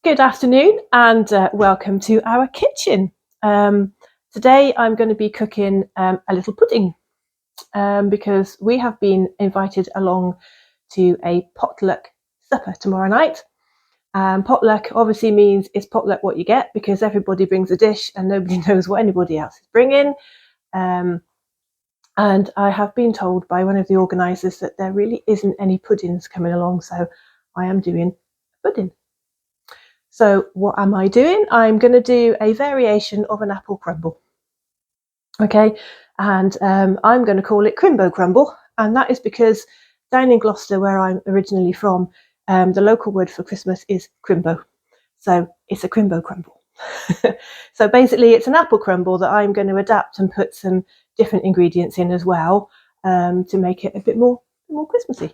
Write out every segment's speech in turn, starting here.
Good afternoon and welcome to our kitchen. Today I'm going to be cooking a little pudding because we have been invited along to a potluck supper tomorrow night. Potluck obviously means it's potluck what you get, because everybody brings a dish and nobody knows what anybody else is bringing. And I have been told by one of the organisers that there really isn't any puddings coming along, so I am doing a pudding. So what am I doing? I'm going to do a variation of an apple crumble. Okay, and I'm going to call it Crimbo crumble, and that is because down in Gloucester, where I'm originally from, the local word for Christmas is Crimbo. So it's a Crimbo crumble. So basically it's an apple crumble that I'm going to adapt and put some different ingredients in as well, to make it a bit more Christmassy.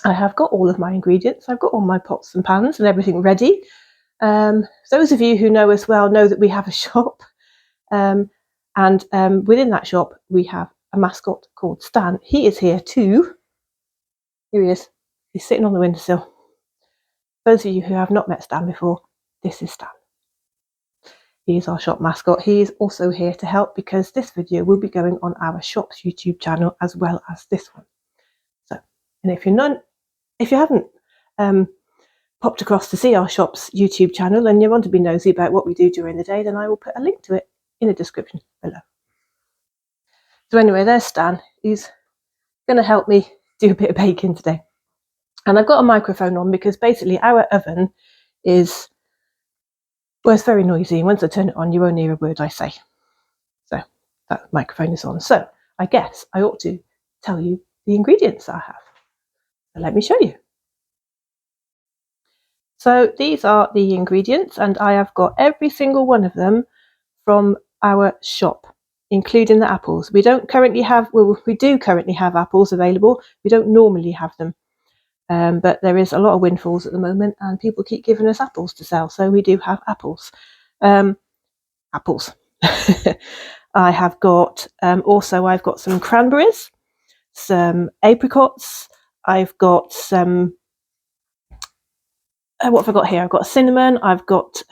I have got all of my ingredients. I've got all my pots and pans and everything ready. Those of you who know us well know that we have a shop, and within that shop we have a mascot called Stan. He is here too. Here he is. He's sitting on the windowsill. Those of you who have not met Stan before, this is Stan. He is our shop mascot. He is also here to help because this video will be going on our shop's YouTube channel as well as this one. So, and if you haven't popped across to see our shop's YouTube channel and you want to be nosy about what we do during the day, then I will put a link to it in the description below. So anyway, there's Stan. He's going to help me do a bit of baking today. And I've got a microphone on because basically our oven is, well, it's very noisy. Once I turn it on, you won't hear a word I say. So that microphone is on. So I guess I ought to tell you the ingredients I have. So let me show you. So these are the ingredients, and I have got every single one of them from our shop, including the apples. We don't currently have, well, we do currently have apples available. We don't normally have them, but there is a lot of windfalls at the moment and people keep giving us apples to sell. So we do have apples. Apples. I have got, also I've got some cranberries, some apricots. I've got some, what have I got here? I've got cinnamon, I've got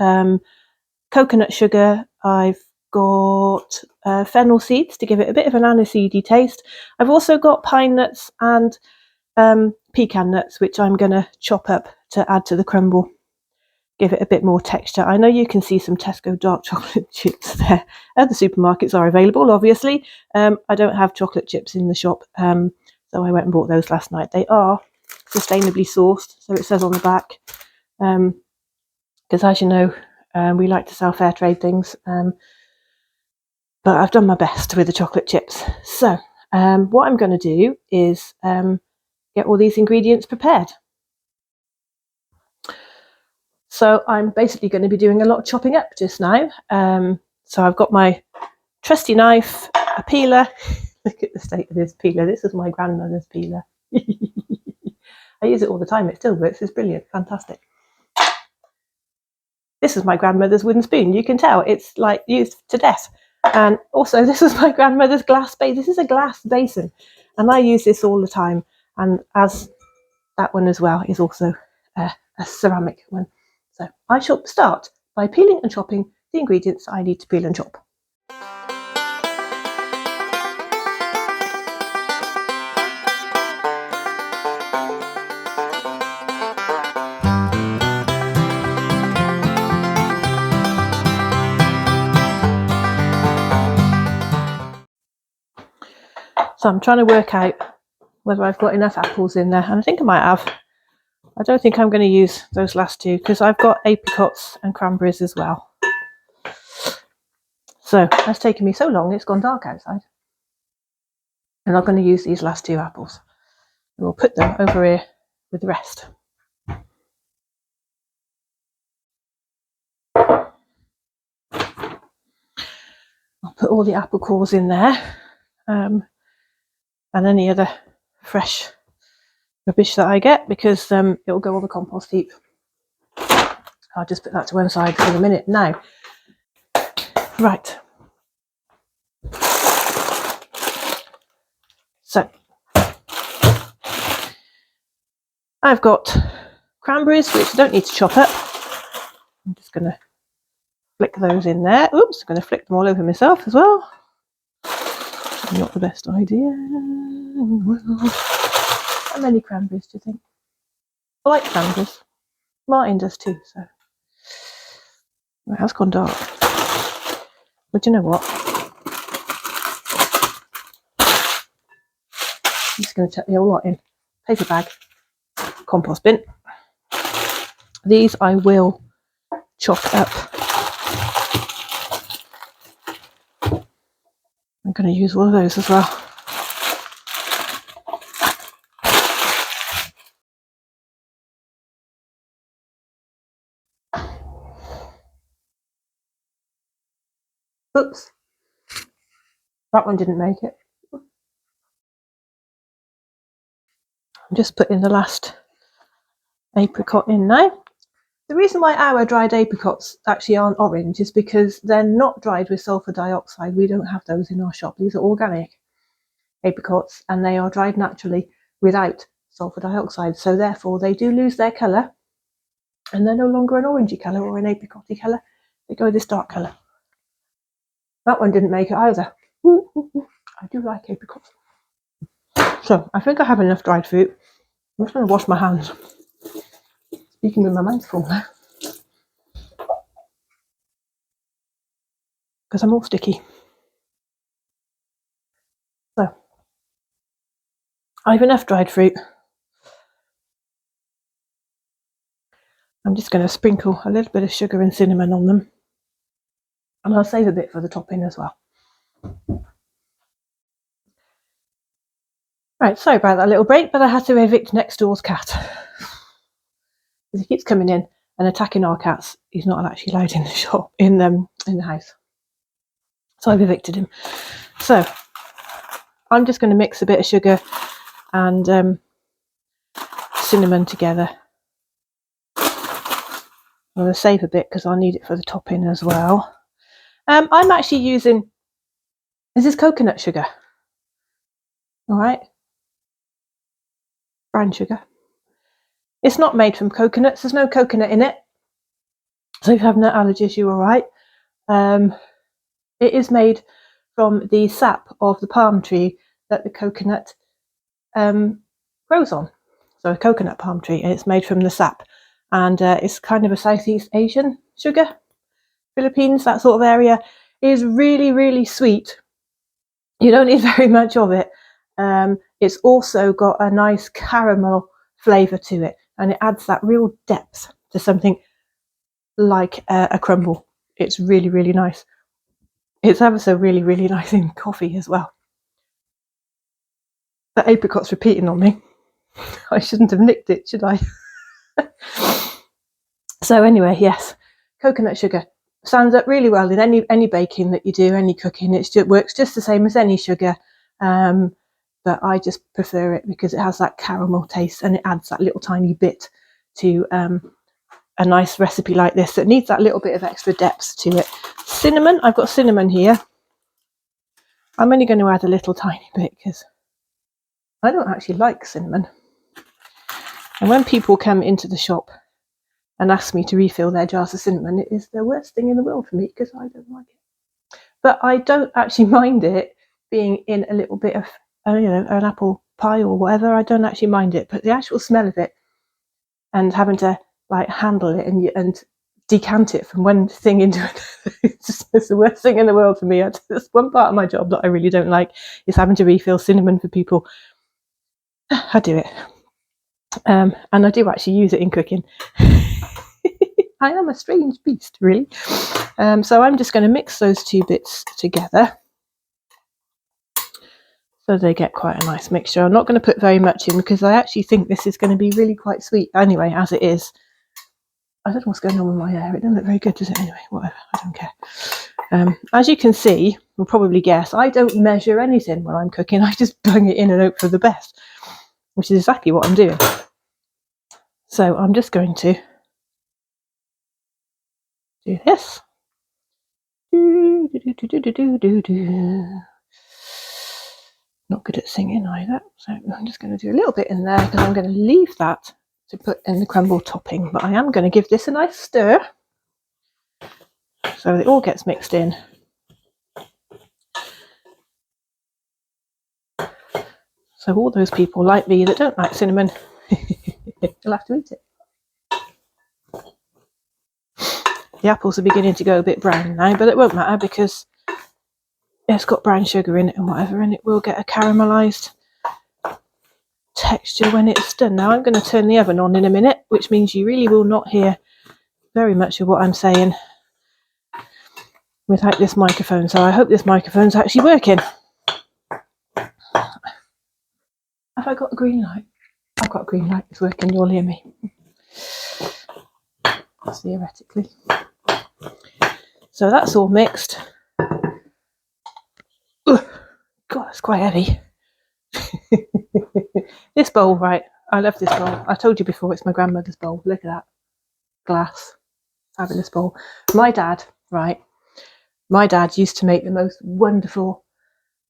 coconut sugar, I've got fennel seeds to give it a bit of an aniseedy taste. I've also got pine nuts and pecan nuts, which I'm going to chop up to add to the crumble, give it a bit more texture. I know you can see some Tesco dark chocolate chips there. Other supermarkets are available, obviously. I don't have chocolate chips in the shop, so I went and bought those last night. They are sustainably sourced, so it says on the back. Because as you know, we like to sell fair trade things, but I've done my best with the chocolate chips. So what I'm going to do is get all these ingredients prepared. So I'm basically going to be doing a lot of chopping up just now. So I've got my trusty knife, a peeler. Look at the state of this peeler. This is my grandmother's peeler. I use it all the time. It still works. It's brilliant. Fantastic. This is my grandmother's wooden spoon. You can tell it's like used to death. And also this is my grandmother's glass basin. This is a glass basin and I use this all the time. And as that one as well is also a ceramic one. So I shall start by peeling and chopping the ingredients I need to peel and chop. So I'm trying to work out whether I've got enough apples in there, and I think I might have. I don't think I'm going to use those last two because I've got apricots and cranberries as well. So that's taken me so long, it's gone dark outside. And I'm going to use these last two apples. And we'll put them over here with the rest. I'll put all the apple cores in there, and any other fresh rubbish that I get, because it'll go on the compost heap. I'll just put that to one side for the minute now. Right. So I've got cranberries, which I don't need to chop up. I'm just going to flick those in there. Oops, I'm going to flick them all over myself as well. Not the best idea in the world. How many cranberries do you think? I like cranberries. Martin does too, so. It has gone dark. But you know what? I'm just going to chuck the whole lot in. Paper bag, compost bin. These I will chop up. I'm going to use all of those as well. Oops. That one didn't make it. I'm just putting the last apricot in now. The reason why our dried apricots actually aren't orange is because they're not dried with sulfur dioxide. We don't have those in our shop. These are organic apricots and they are dried naturally without sulfur dioxide. So therefore they do lose their colour and they're no longer an orangey colour or an apricot-y colour. They go this dark colour. That one didn't make it either. I do like apricots. So I think I have enough dried fruit. I'm just going to wash my hands. Speaking with my mouth full now. Because I'm all sticky. So I have enough dried fruit. I'm just going to sprinkle a little bit of sugar and cinnamon on them. And I'll save a bit for the topping as well. Right, sorry about that little break, but I had to evict next door's cat. Because he keeps coming in and attacking our cats. He's not actually allowed in the shop, in the house. So I've evicted him. So I'm just going to mix a bit of sugar and cinnamon together. I'm going to save a bit because I'll need it for the topping as well. I'm actually using, this is coconut sugar. All right. Brown sugar. It's not made from coconuts. There's no coconut in it. So if you have nut allergies, you're all right. It is made from the sap of the palm tree that the coconut grows on. So a coconut palm tree, and it's made from the sap. And it's kind of a Southeast Asian sugar. Philippines, that sort of area. It is really, really sweet. You don't need very much of it. It's also got a nice caramel flavour to it, and it adds that real depth to something like a crumble. It's really, really nice. It's ever so really, really nice in coffee as well. The apricot's repeating on me. I shouldn't have nicked it, should I? So anyway, yes, coconut sugar stands up really well in any baking that you do, any cooking. It works just the same as any sugar, but I just prefer it because it has that caramel taste and it adds that little tiny bit to a nice recipe like this that needs that little bit of extra depth to it. Cinnamon, I've got cinnamon here. I'm only going to add a little tiny bit because I don't actually like cinnamon. And when people come into the shop and ask me to refill their jars of cinnamon, it is the worst thing in the world for me because I don't like it. But I don't actually mind it being in a little bit of, an apple pie or whatever. I don't actually mind it, but the actual smell of it and having to like handle it and decant it from one thing into another, it's the worst thing in the world for me. That's one part of my job that I really don't like, is having to refill cinnamon for people. I do it. And I do actually use it in cooking. I am a strange beast, really. So I'm just going to mix those two bits together so they get quite a nice mixture. I'm not going to put very much in because I actually think this is going to be really quite sweet anyway, as it is. I don't know what's going on with my hair. It doesn't look very good, does it? Anyway, whatever. I don't care. As you can see, you'll probably guess, I don't measure anything when I'm cooking. I just bung it in and hope for the best, which is exactly what I'm doing. So I'm just going to do this. Not good at singing either. So I'm just going to do a little bit in there because I'm going to leave that to put in the crumble topping. But I am going to give this a nice stir. so it all gets mixed in. So all those people like me that don't like cinnamon, you'll have to eat it. The apples are beginning to go a bit brown now, but it won't matter because it's got brown sugar in it and whatever, and it will get a caramelised texture when it's done. Now I'm going to turn the oven on in a minute, which means you really will not hear very much of what I'm saying without this microphone. So I hope this microphone's actually working. Have I got a green light? I've got a green light. It's working. You'll hear me. Theoretically. So that's all mixed. Ugh, God, that's quite heavy. This bowl, right? I love this bowl. I told you before, it's my grandmother's bowl. Look at that. Glass. Fabulous bowl. My dad, right? My dad used to make the most wonderful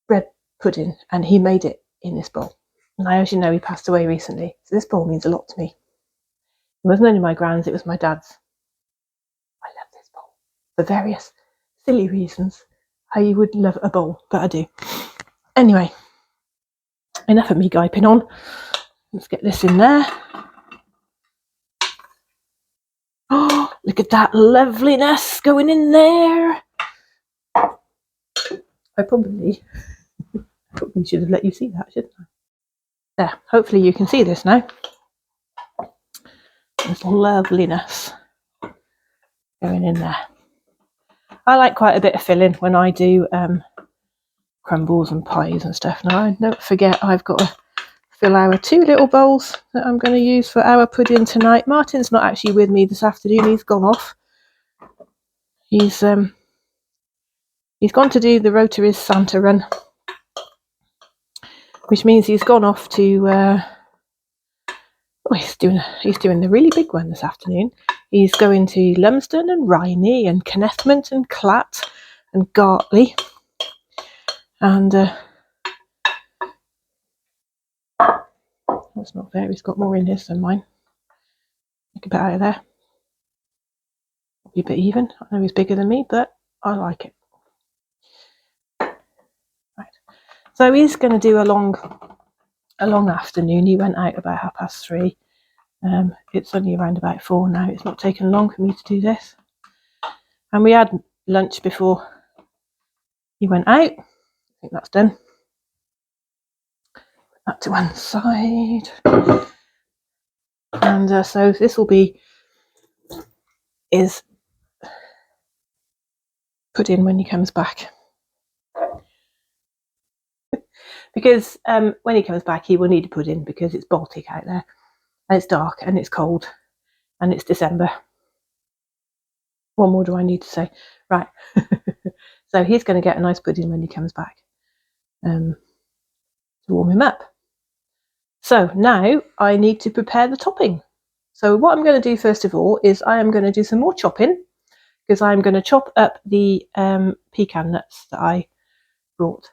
bread pudding, and he made it in this bowl. Now, as you know, he passed away recently, so this bowl means a lot to me. It wasn't only my grand's, it was my dad's. I love this bowl for various silly reasons. I would love a bowl, but I do. Anyway, enough of me giping on. Let's get this in there. Oh, look at that loveliness going in there. I probably should have let you see that, shouldn't I? There, hopefully you can see this now. There's loveliness going in there. I like quite a bit of filling when I do crumbles and pies and stuff. Now, don't forget I've got to fill our 2 little bowls that I'm going to use for our pudding tonight. Martin's not actually with me this afternoon. He's gone off. He's gone to do the Rotary's Santa run, which means he's gone off to he's doing the really big one this afternoon. He's going to Lumsden and Rhynie and Kennethmont and Clatt and Gartley, and that's not fair. He's got more in his than mine. Take a bit out of there. Be a bit even. I know he's bigger than me, but I like it. Right. So he's going to do a long afternoon. He went out about 3:30. It's only around about 4 now. It's not taken long for me to do this. And we had lunch before he went out. I think that's done. Put that to one side. And so this will be his pudding when he comes back. Because when he comes back, he will need a pudding because it's Baltic out there. And it's dark and it's cold and it's December. What more do I need to say? Right. So he's going to get a nice pudding when he comes back to warm him up. So now I need to prepare the topping. So what I'm going to do first of all is I am going to do some more chopping, because I'm going to chop up the pecan nuts that I brought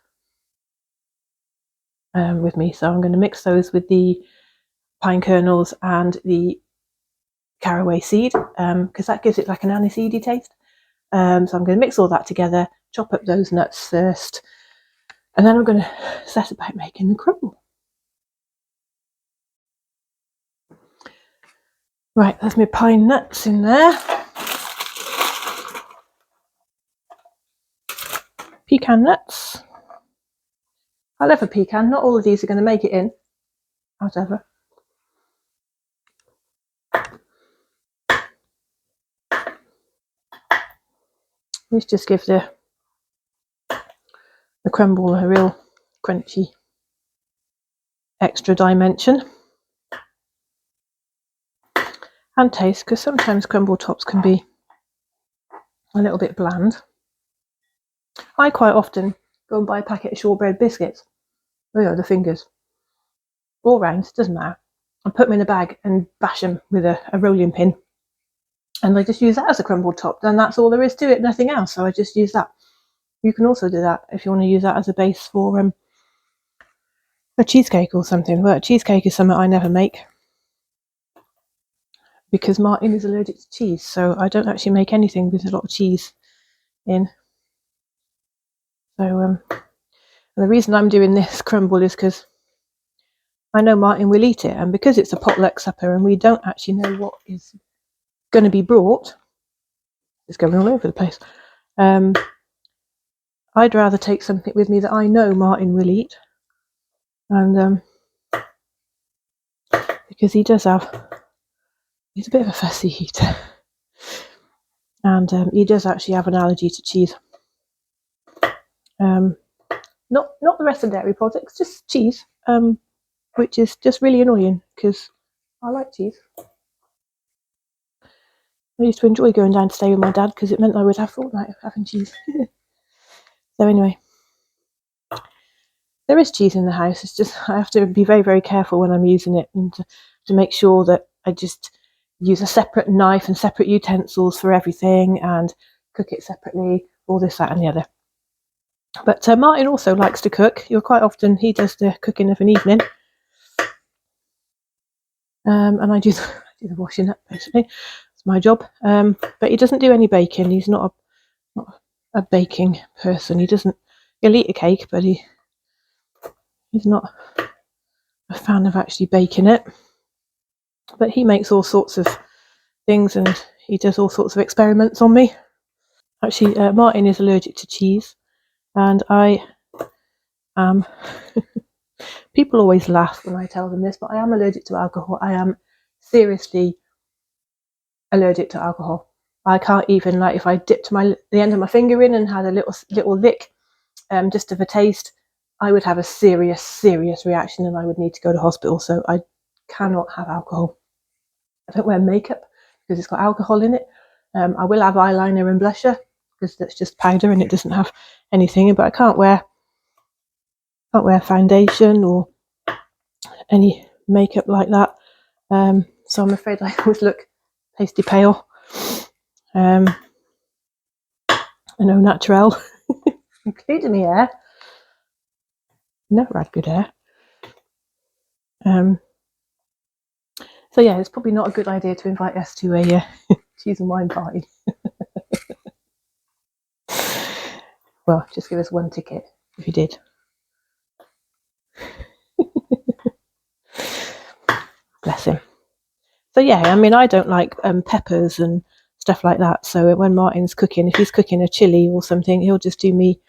with me. So I'm going to mix those with the pine kernels and the caraway seed, because that gives it like an aniseedy taste. So I'm going to mix all that together, chop up those nuts first, and then I'm going to set about making the crumble. Right, there's my pine nuts in there. Pecan nuts. I love a pecan. Not all of these are going to make it in, however. Let's just give the crumble a real crunchy extra dimension and taste, because sometimes crumble tops can be a little bit bland. I quite often go and buy a packet of shortbread biscuits. Oh yeah, the fingers. All round, doesn't matter. I put them in a bag and bash them with a rolling pin. And I just use that as a crumble top. Then that's all there is to it, nothing else. So I just use that. You can also do that if you want to use that as a base for a cheesecake or something. Well, a cheesecake is something I never make, because Martin is allergic to cheese. So I don't actually make anything with a lot of cheese in. So and the reason I'm doing this crumble is because I know Martin will eat it, and because it's a potluck supper and we don't actually know what is going to be brought, it's going all over the place. I'd rather take something with me that I know Martin will eat, and because he's a bit of a fussy eater, and he does actually have an allergy to cheese. Not the rest of dairy products, just cheese, which is just really annoying because I like cheese. I used to enjoy going down to stay with my dad because it meant I would have a fortnight of having cheese. So anyway, there is cheese in the house. It's just I have to be very, very careful when I'm using it, and to make sure that I just use a separate knife and separate utensils for everything and cook it separately, all this, that and the other. But Martin also likes to cook. Quite often he does the cooking of an evening, and I do the washing up, basically. It's my job. But he doesn't do any baking. He's not a baking person. He'll eat a cake, but he's not a fan of actually baking it. But he makes all sorts of things, and he does all sorts of experiments on me. Actually, Martin is allergic to cheese, and I am. People always laugh when I tell them this, but I am allergic to alcohol. I am seriously allergic to alcohol. I can't even, like, if I dipped the end of my finger in and had a little lick, just of a taste, I would have a serious reaction, and I would need to go to hospital. So I cannot have alcohol. I don't wear makeup because it's got alcohol in it. I will have eyeliner and blusher because that's just powder and it doesn't have anything in. But I can't wear foundation or any makeup like that. So I'm afraid I always look pasty pale. And au naturel, including the hair. Never had good hair. So yeah, it's probably not a good idea to invite us to a cheese and wine party. Well, just give us one ticket if you did. Bless him. So yeah, I mean, I don't like peppers and stuff like that. So when Martin's cooking, if he's cooking a chili or something, he'll just do me,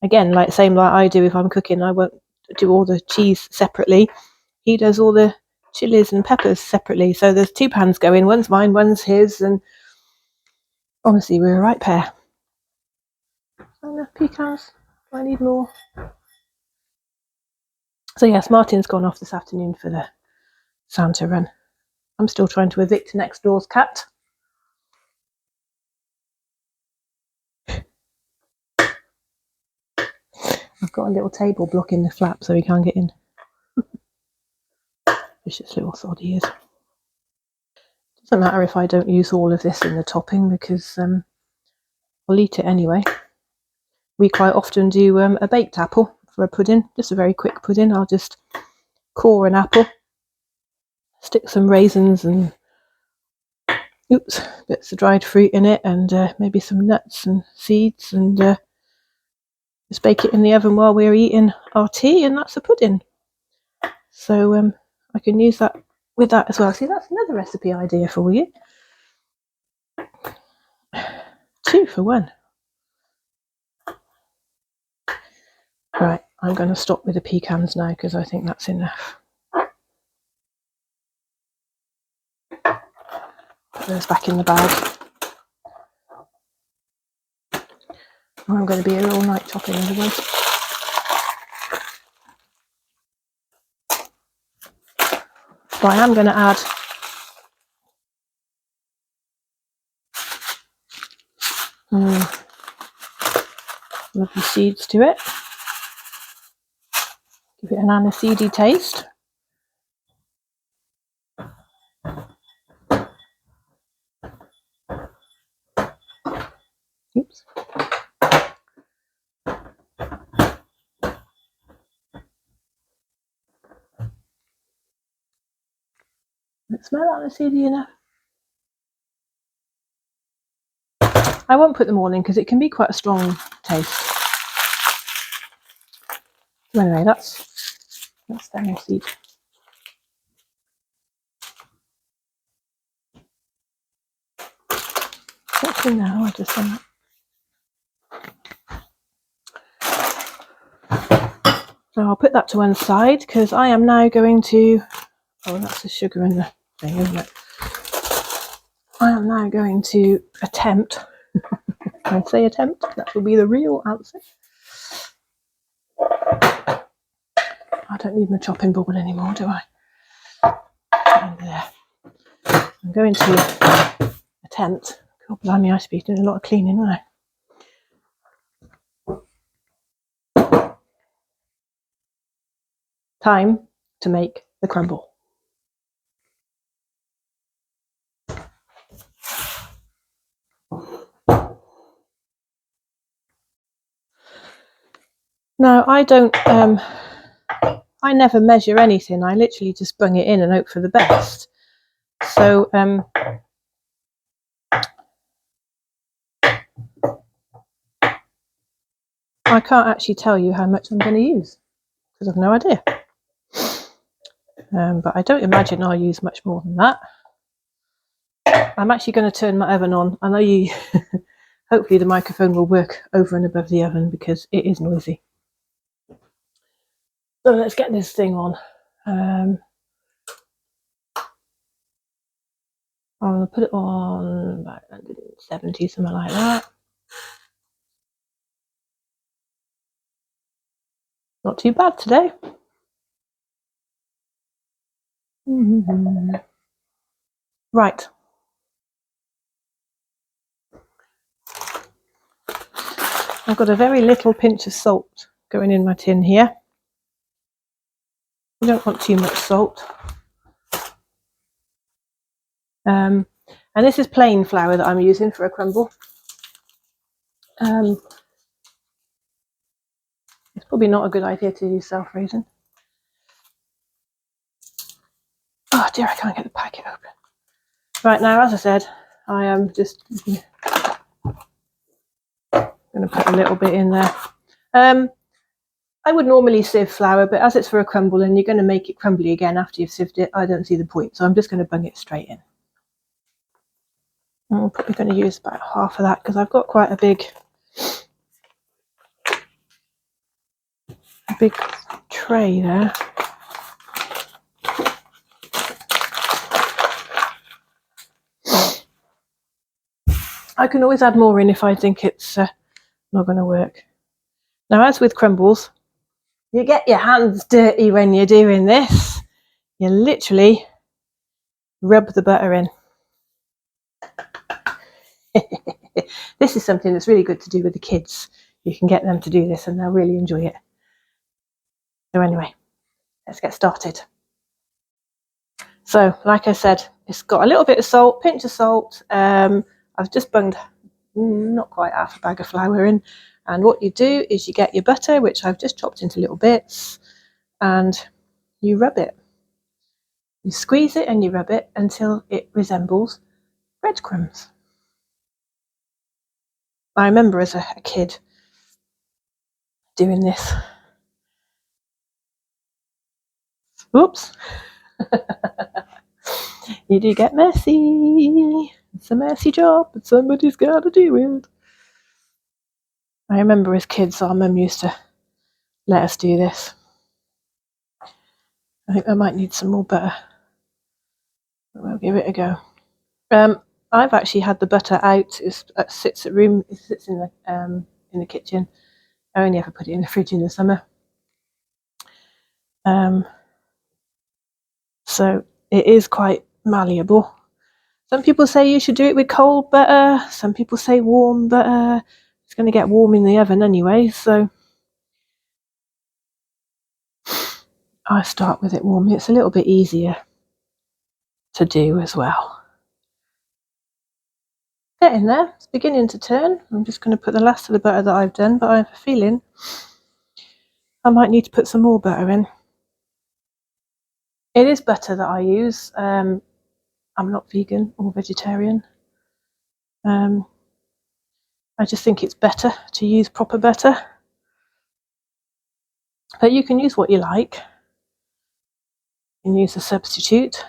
again, like same like I do. If I'm cooking, I won't do all the cheese separately. He does all the chilies and peppers separately. So there's 2 pans going. One's mine, one's his, and honestly, we're a right pair. Enough pecans. Do I need more? So yes, Martin's gone off this afternoon for the Santa run. I'm still trying to evict next door's cat. I've got a little table blocking the flap so he can't get in. Vicious little sod he is. Doesn't matter if I don't use all of this in the topping because I'll eat it anyway. We quite often do a baked apple for a pudding, just a very quick pudding. I'll just core an apple, stick some raisins and bits of dried fruit in it, and maybe some nuts and seeds, and just bake it in the oven while we're eating our tea, and that's a pudding. So I can use that with that as well. See, that's another recipe idea for you. 2 for 1. Right, I'm going to stop with the pecans now because I think that's enough. Put those back in the bag. I'm going to be here all night chopping otherwise. But I am going to add lovely seeds to it. Give it an aniseedy taste. Oops. Does it smell aniseedy enough? I won't put them all in because it can be quite a strong taste. So anyway, that's fennel seed. What's in now? I just done that. So I'll put that to one side because I am now going to. Oh, that's the sugar in the thing, isn't it? I am now going to attempt. I say attempt. That will be the real answer. I don't need my chopping board anymore, do I? And there. I'm going to attempt. God blimey, I should be doing a lot of cleaning, won't I? Time to make the crumble. Now I don't. I never measure anything. I literally just bung it in and hope for the best. So I can't actually tell you how much I'm going to use because I've no idea. But I don't imagine I'll use much more than that. I'm actually going to turn my oven on. I know you. Hopefully the microphone will work over and above the oven because it is noisy. So let's get this thing on. I'm going to put it on about 170, something like that. Not too bad today. Right. I've got a very little pinch of salt going in my tin here. You don't want too much salt. And this is plain flour that I'm using for a crumble. It's probably not a good idea to use self-raising. Oh dear, I can't get the packet open. Right, now, as I said, I am just going to put a little bit in there. I would normally sieve flour, but as it's for a crumble and you're going to make it crumbly again after you've sieved it, I don't see the point. So I'm just going to bung it straight in. I'm probably going to use about half of that because I've got quite a big tray there. I can always add more in if I think it's not going to work. Now, as with crumbles, you get your hands dirty when you're doing this. You literally rub the butter in. This is something that's really good to do with the kids. You can get them to do this and they'll really enjoy it. So anyway, let's get started. So, like I said, it's got a little bit of salt, pinch of salt. I've just bunged not quite half a bag of flour in. And what you do is you get your butter, which I've just chopped into little bits, and you rub it. You squeeze it and you rub it until it resembles breadcrumbs. I remember as a kid doing this. Oops. You do get messy. It's a messy job, but somebody's got to do it. I remember as kids, our mum used to let us do this. I think I might need some more butter. But we'll give it a go. I've actually had the butter out. It sits in the kitchen. I only ever put it in the fridge in the summer. So it is quite malleable. Some people say you should do it with cold butter. Some people say warm butter. It's going to get warm in the oven anyway, so I start with it warm. It's a little bit easier to do as well. Getting there. It's beginning to turn. I'm just going to put the last of the butter that I've done, but I have a feeling I might need to put some more butter in. It is butter that I use. I'm not vegan or vegetarian. I just think it's better to use proper butter. But you can use what you like. You can use a substitute.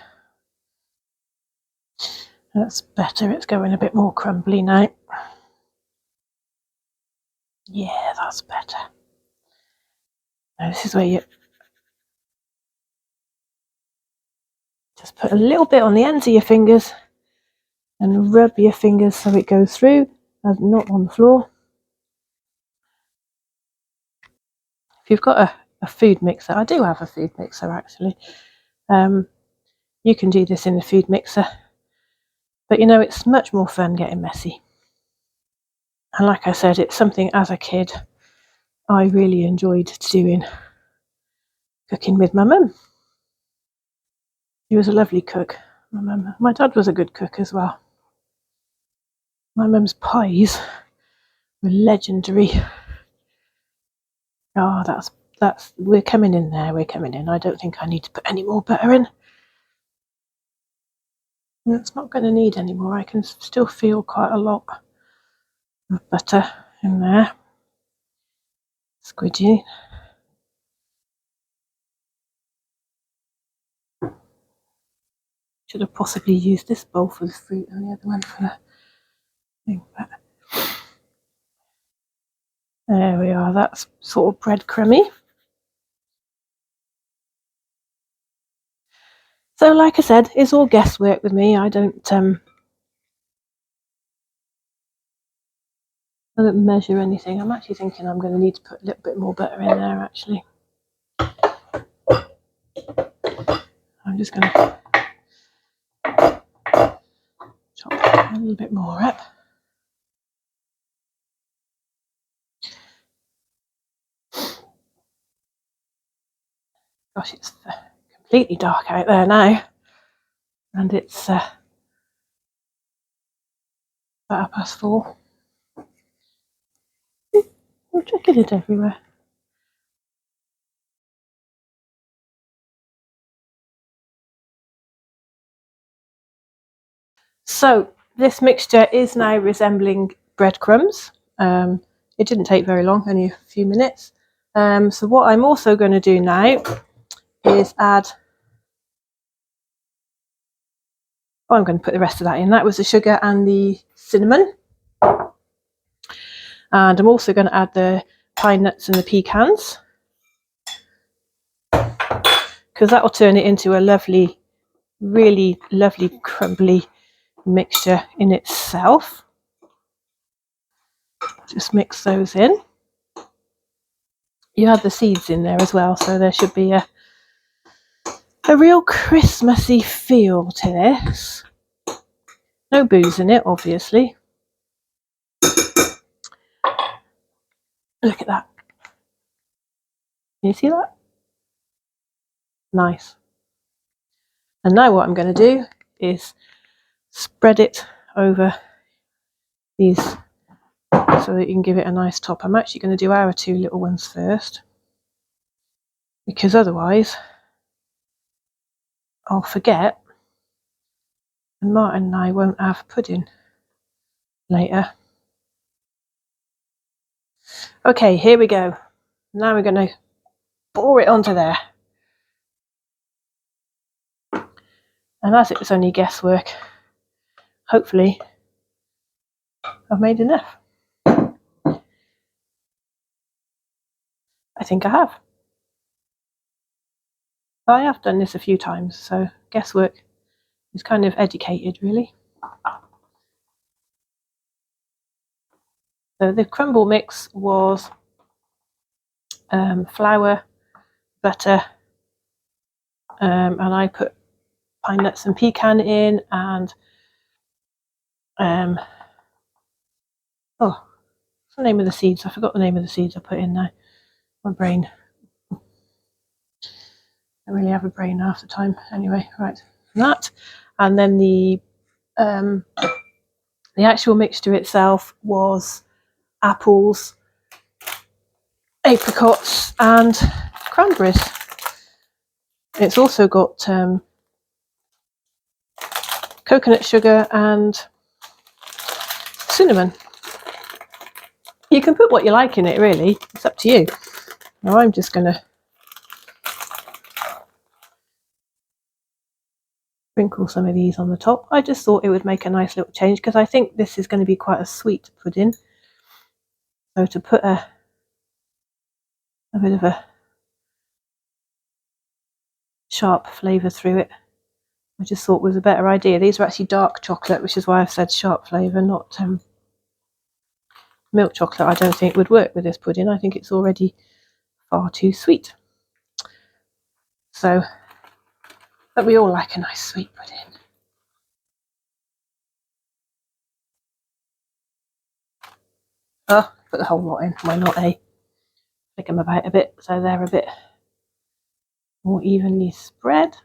That's better. It's going a bit more crumbly now. Yeah, that's better. Now this is where you just put a little bit on the ends of your fingers and rub your fingers so it goes through and not on the floor. If you've got a food mixer, I do have a food mixer actually. You can do this in the food mixer, but you know, it's much more fun getting messy. And like I said, it's something as a kid I really enjoyed doing, cooking with my mum. She was a lovely cook, my mum. My dad was a good cook as well. My mum's pies were legendary. Oh, that's we're coming in there. We're coming in. I don't think I need to put any more butter in. It's not going to need any more. I can still feel quite a lot of butter in there. Squidgy. Should have possibly used this bowl for the fruit and the other one for the thing. But there we are. That's sort of breadcrumby. So, like I said, it's all guesswork with me. I don't measure anything. I'm actually thinking I'm going to need to put a little bit more butter in there. Actually, I'm just going to chop a little bit more up. Gosh, it's completely dark out there now, and it's about 4:30. I'm checking it everywhere. So this mixture is now resembling breadcrumbs. It didn't take very long, only a few minutes. So what I'm also going to do now is add, I'm going to put the rest of that in. That was the sugar and the cinnamon. And I'm also going to add the pine nuts and the pecans, because that will turn it into a lovely, really lovely crumbly mixture in itself. Just mix those in. You had the seeds in there as well, so there should be a real Christmassy feel to this. No booze in it, obviously. Look at that. Can you see that? Nice. And now what I'm going to do is spread it over these so that you can give it a nice top. I'm actually going to do our 2 little ones first, because otherwise I'll forget and Martin and I won't have pudding later. Okay, here we go. Now we're going to pour it onto there. And as it's only guesswork, hopefully I've made enough. I think I have. I have done this a few times, so guesswork is kind of educated, really. So the crumble mix was flour, butter, and I put pine nuts and pecan in, and what's the name of the seeds? I forgot the name of the seeds I put in now. My brain. I don't really have a brain half the time. Anyway, right, that, and then the actual mixture itself was apples, apricots, and cranberries. It's also got coconut sugar and cinnamon. You can put what you like in it, really. It's up to you. Now I'm just going to sprinkle some of these on the top. I just thought it would make a nice little change because I think this is going to be quite a sweet pudding. So to put a bit of a sharp flavour through it, I just thought was a better idea. These are actually dark chocolate, which is why I've said sharp flavour, not milk chocolate. I don't think would work with this pudding. I think it's already far too sweet. So, but we all like a nice sweet pudding. Oh, put the whole lot in. Why not, eh? Flick them about a bit so they're a bit more evenly spread.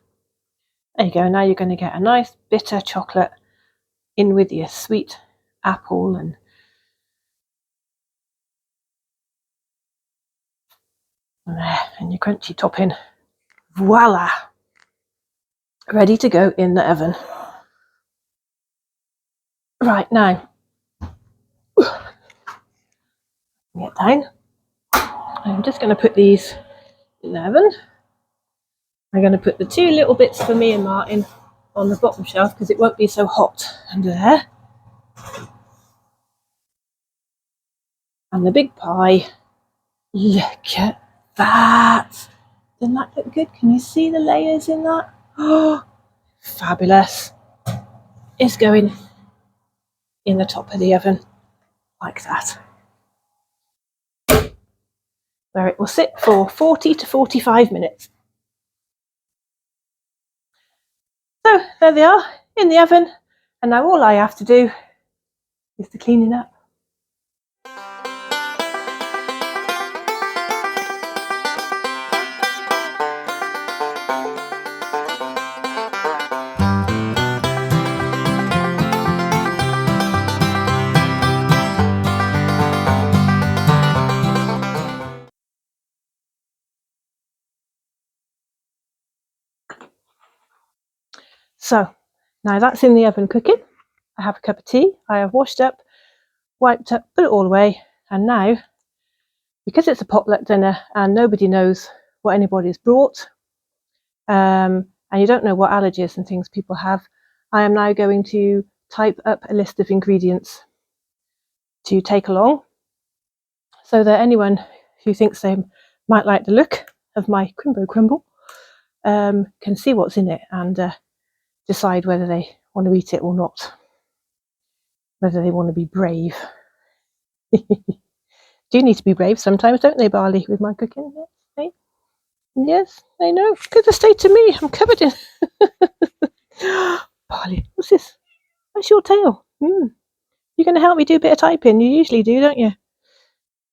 There you go. Now you're going to get a nice bitter chocolate in with your sweet apple and there, and your crunchy topping. Voila! Ready to go in the oven. Right, now get down. I'm just going to put these in the oven. I'm going to put the two little bits for me and Martin on the bottom shelf because it won't be so hot under there. And the big pie. Look at that. Doesn't that look good? Can you see the layers in that? Oh, fabulous. It's going in the top of the oven like that, where it will sit for 40 to 45 minutes. So there they are in the oven, and now all I have to do is to clean it up. So now that's in the oven cooking. I have a cup of tea. I have washed up, wiped up, put it all away, and now, because it's a potluck dinner and nobody knows what anybody's brought, and you don't know what allergies and things people have, I am now going to type up a list of ingredients to take along so that anyone who thinks they might like the look of my Crimbo crumble can see what's in it and decide whether they want to eat it or not, whether they want to be brave. Do need to be brave sometimes, don't they, Barley, with my cooking? Yes, yes, I know. Give the state to me. I'm covered in. Barley, what's this? That's your tail. You're going to help me do a bit of typing. You usually do, don't you?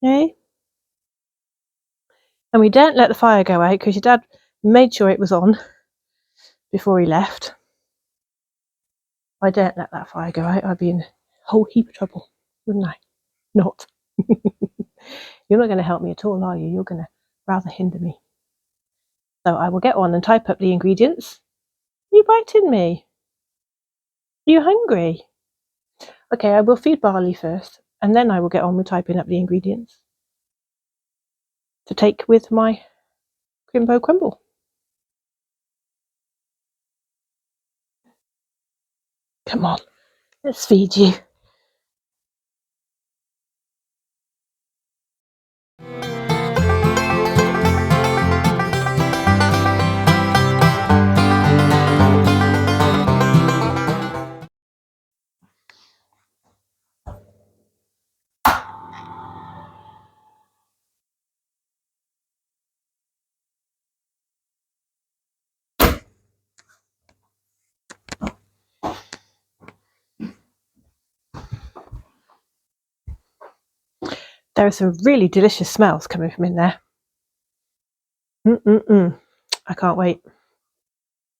Eh? And we don't let the fire go out because your dad made sure it was on before he left. If I don't let that fire go out, I'd be in a whole heap of trouble, wouldn't I? Not. You're not going to help me at all, are you? You're going to rather hinder me. So I will get on and type up the ingredients. Are you biting me? Are you hungry? Okay, I will feed Barley first, and then I will get on with typing up the ingredients to take with my Crimbo crumble. Come on, let's feed you. There are some really delicious smells coming from in there. I can't wait.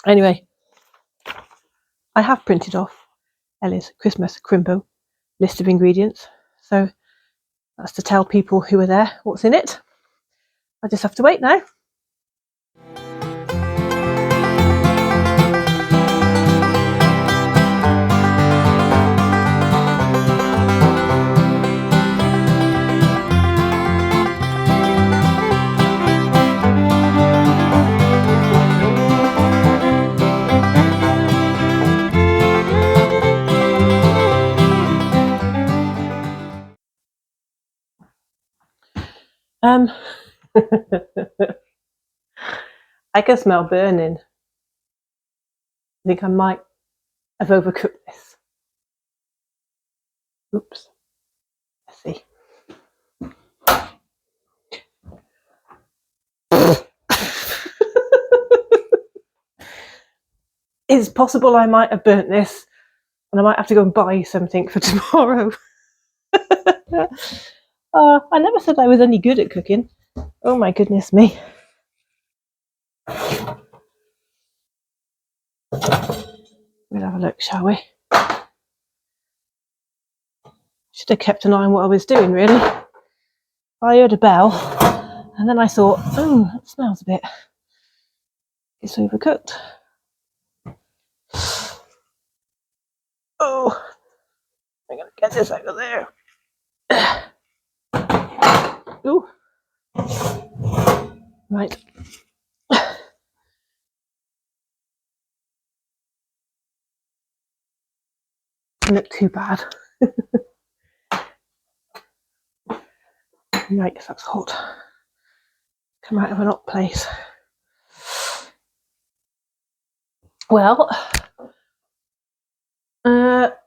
Anyway, I have printed off Ellie's Christmas Crimbo list of ingredients. So that's to tell people who are there what's in it. I just have to wait now. I can smell burning. I think I might have overcooked this. Oops. Let's see. It's possible I might have burnt this, and I might have to go and buy something for tomorrow. I never said I was any good at cooking. Oh my goodness me. We'll have a look, shall we? Should have kept an eye on what I was doing, really. I heard a bell, and then I thought, oh, that smells a bit. It's overcooked. Oh, I'm going to get this out of there. Ooh. Right. Doesn't look too bad. Yikes, that's hot. Come out of an hot place. Well,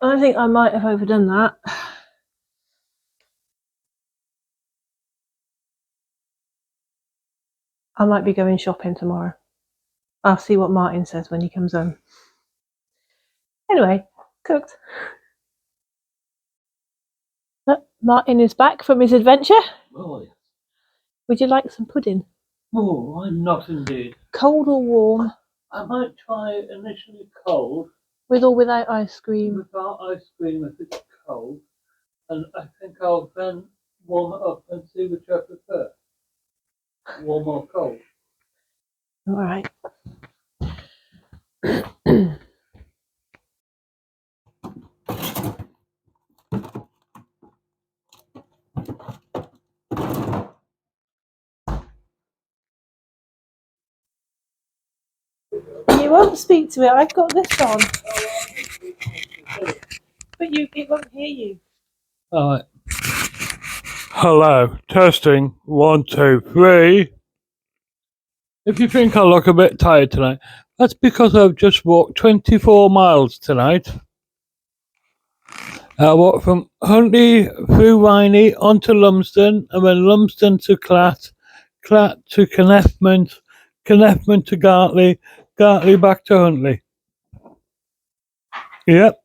I think I might have overdone that. I might be going shopping tomorrow. I'll see what Martin says when he comes home. Anyway, cooked. Martin is back from his adventure. Oh, yes. Would you like some pudding? Oh, I'm not indeed. Cold or warm? I might try initially cold. With or without ice cream? Without ice cream if it's cold. And I think I'll then warm it up and see which I prefer. Warm or cold. All right. You won't speak to it. I've got this on. But it won't hear you. All right. Hello, testing. 1, 2, 3. If you think I look a bit tired tonight, that's because I've just walked 24 miles tonight. I walked from Huntley through Riney onto Lumsden, and then Lumsden to Clatt, Clatt to Conneffment, Conneffment to Gartley, Gartley back to Huntley. Yep,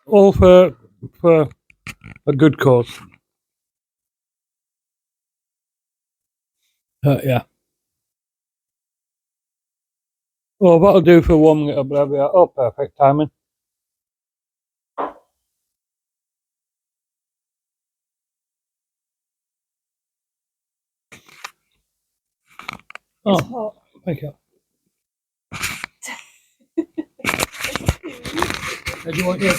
all for a good cause. Yeah. Well, that'll do for warming it up. Oh, perfect timing. It's hot. Thank you. Do you want your